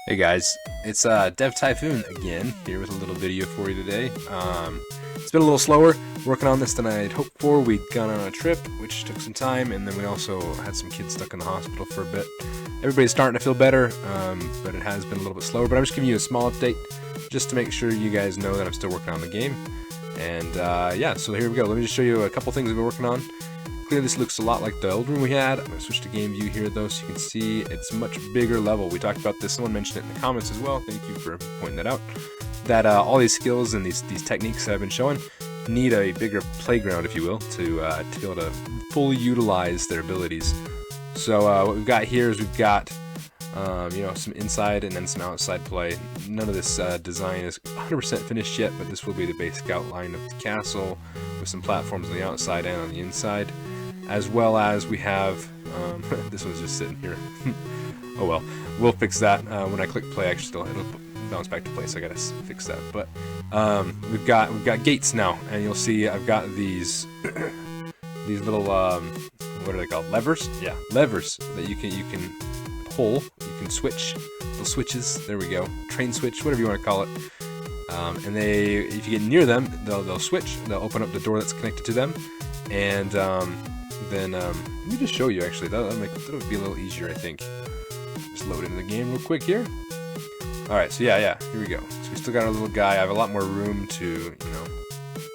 Hey guys, it's Dev Typhoon again, here with a little video for you today. It's been a little slower working on this than I'd hoped for. We'd gone on a trip, which took some time, and then we also had some kids stuck in the hospital for a bit. Everybody's starting to feel better, but it has been a little bit slower. But I'm just giving you a small update, just to make sure you guys know that I'm still working on the game. And yeah, so here we go. Let me just show you a couple things I've been working on. Clearly this looks a lot like the old room we had. I'm going to switch to game view here though, so you can see it's much bigger level. We talked about this, someone mentioned it in the comments as well. Thank you for pointing that out. That all these skills and these techniques that I've been showing need a bigger playground, if you will, to be able to fully utilize their abilities. So what we've got here is we've got you know, some inside and then some outside play. None of this design is 100% finished yet, but this will be the basic outline of the castle with some platforms on the outside and on the inside. As well as we have, this one's just sitting here. Oh well, we'll fix that when I click play. Actually, it'll bounce back to play, so I gotta fix that. But we've got gates now, and you'll see I've got these these little what are they called? Levers? Yeah, levers that you can pull. You can switch little switches. There we go. Train switch, whatever you want to call it. And if you get near them, they'll switch. They'll open up the door that's connected to them, and then let me just show you. Actually, that'll be a little easier, I think. Just load into the game real quick here. All right, so yeah, here we go. So we still got our little guy. I have a lot more room to, you know,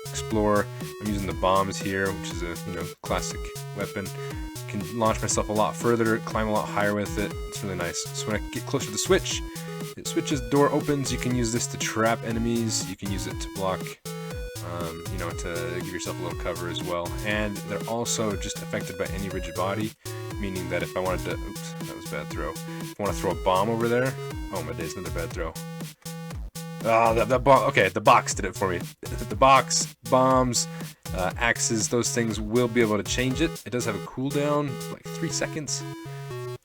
explore. I'm using the bombs here, which is a classic weapon. Can launch myself a lot further, climb a lot higher with it. It's really nice. So when I get closer to the switch, it switches, the door opens. You can use this to trap enemies. You can use it to block, you know, to give yourself a little cover as well. And they're also just affected by any rigid body, meaning that if I wanted to, oops, that was a bad throw. If I want to throw a bomb over there, oh my days, another bad throw. Okay, the box did it for me. The box, bombs, axes, those things will be able to change it. It does have a cooldown, like 3 seconds.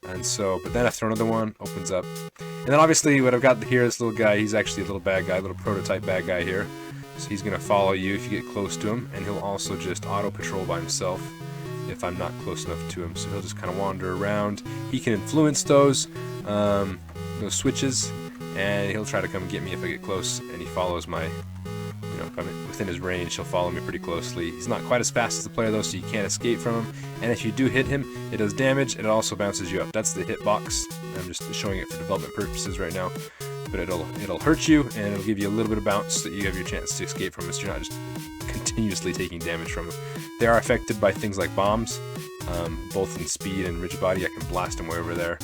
And so, but then I throw another one, opens up. And then obviously what I've got here, this little guy, he's actually a little bad guy, a little prototype bad guy here. So he's going to follow you if you get close to him, and he'll also just auto-patrol by himself if I'm not close enough to him. So he'll just kind of wander around. He can influence those switches, and he'll try to come get me if I get close, and he follows my, you know, if I'm within his range, he'll follow me pretty closely. He's not quite as fast as the player though, so you can't escape from him. And if you do hit him, it does damage, and it also bounces you up. That's the hitbox. I'm just showing it for development purposes right now. But it'll hurt you, and it'll give you a little bit of bounce so that you have your chance to escape from it, so you're not just continuously taking damage from them. They are affected by things like bombs, both in speed and rigid body. I can blast them way over there.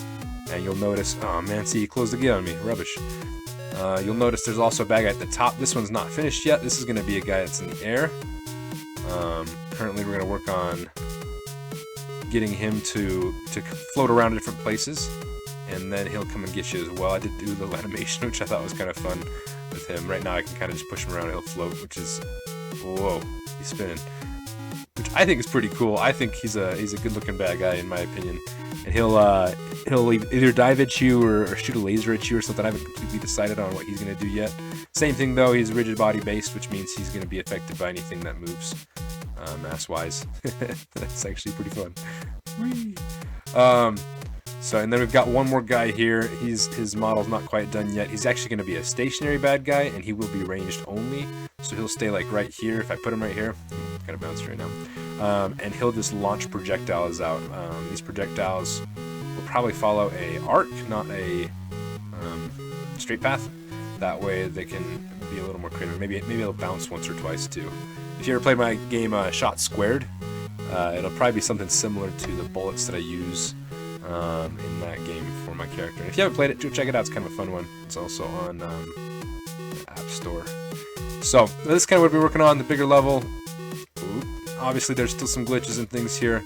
And you'll notice, oh man, see, he closed the gate on me, rubbish. You'll notice there's also a bad guy at the top. This one's not finished yet. This is going to be a guy that's in the air. Currently we're going to work on getting him to float around to different places, and then he'll come and get you as well. I did do a little animation, which I thought was kind of fun with him. Right now I can kind of just push him around and he'll float, which is, whoa, he's spinning. Which I think is pretty cool. I think he's a good looking bad guy in my opinion. And he'll either dive at you or shoot a laser at you or something. I haven't completely decided on what he's going to do yet. Same thing though, he's rigid body based, which means he's going to be affected by anything that moves mass-wise. That's actually pretty fun. Whee! So, and then we've got one more guy here. His model's not quite done yet. He's actually going to be a stationary bad guy, and he will be ranged only. So he'll stay like right here. If I put him right here, kind of bounced right now. And he'll just launch projectiles out. These projectiles will probably follow a arc, not a straight path. That way they can be a little more creative. Maybe it'll bounce once or twice too. If you ever played my game Shot Squared, it'll probably be something similar to the bullets that I use in that game for my character. And if you haven't played it, check it out. It's kind of a fun one. It's also on the App Store. So this is kind of what we're working on, the bigger level. Obviously there's still some glitches and things here.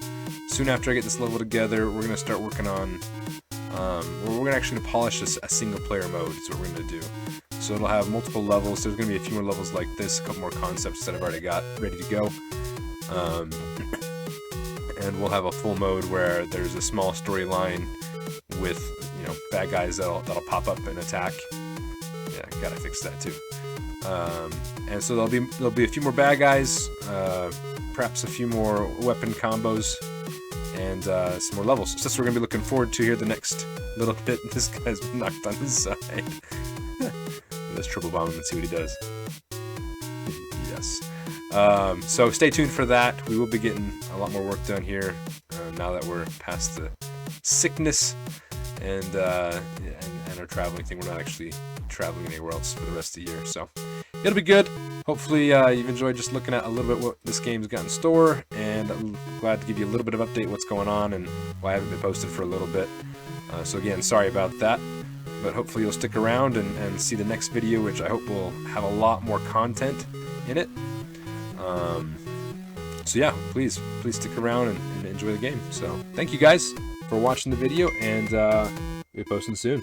Soon after I get this level together, we're going to start working on, we're going to actually polish a single player mode is what we're going to do. So it'll have multiple levels. There's going to be a few more levels like this, a couple more concepts that I've already got ready to go. And we'll have a full mode where there's a small storyline with, you know, bad guys that'll pop up and attack. Yeah, gotta fix that too. And so there'll be a few more bad guys, perhaps a few more weapon combos, and some more levels. So that's what we're gonna be looking forward to here the next little bit. This guy's been knocked on his side. Let's triple bomb him and see what he does. Yes. So stay tuned for that. We will be getting a lot more work done here now that we're past the sickness and our traveling thing. We're not actually traveling anywhere else for the rest of the year, so it'll be good. Hopefully you've enjoyed just looking at a little bit what this game's got in store, and I'm glad to give you a little bit of update what's going on and why I haven't been posted for a little bit. So again, sorry about that, but hopefully you'll stick around and see the next video, which I hope will have a lot more content in it. So yeah, please stick around and enjoy the game. So thank you guys for watching the video, and we'll be posting soon.